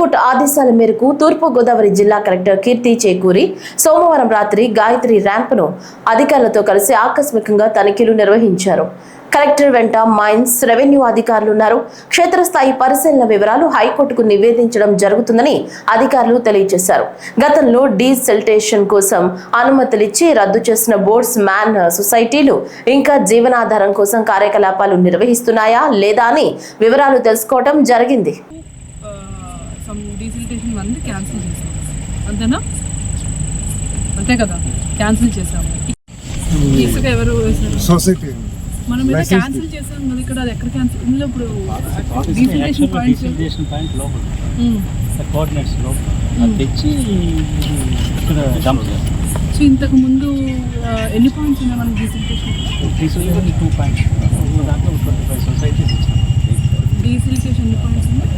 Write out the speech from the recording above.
High court ఆదేశాల మేరకు తూర్పు గోదావరి జిల్లా కలెక్టర్ కీర్తి చేకూరి సోమవారం రాత్రి గాయత్రి ర్యాంపును అధికారులతో కలిసి ఆకస్మికంగా తనిఖీలు నిర్వహించారు. కలెక్టర్ వెంట మైన్స్, రెవెన్యూ అధికారులు ఉన్నారు. క్షేత్రస్థాయి పరిశీలన వివరాలు హైకోర్టుకు నివేదించడం జరుగుతుందని అధికారులు తెలియజేశారు. గతంలో డీసిల్టేషన్ కోసం అనుమతులిచ్చి రద్దు చేసిన బోట్స్ మ్యాన్ సొసైటీలు ఇంకా జీవనాధారం కోసం కార్యకలాపాలు నిర్వహిస్తున్నాయా లేదా అని వివరాలు తెలుసుకోవడం జరిగింది. డీసిల్టేషన్ మంది క్యాన్సిల్ చేసాము, అంతేనా? అంతే కదా, క్యాన్సిల్ చేసాము. ఇసుక ఎవరు వేశారు? సొసైటీ మనం ఏదో క్యాన్సిల్ చేసాం కదా, ఇక్కడ అది ఎక్కడ క్యాన్సిల్? ఇందులో ఇప్పుడు డీసిల్టేషన్ పాయింట్ లోపల కోఆర్డినేట్స్ లోపల తెచ్చి ఇక్కడ డంప్ చేస్తాం. సో ఇంతకు ముందు ఎన్ని పాయింట్స్ ఉన్నాయి మనకి డీసిల్టేషన్? 2 పాయింట్స్, దాంట్లో 25 సొసైటీస్ ఇచ్చాం. డీసిల్టేషన్ ఎన్ని పాయింట్స్ ఉన్నాయి?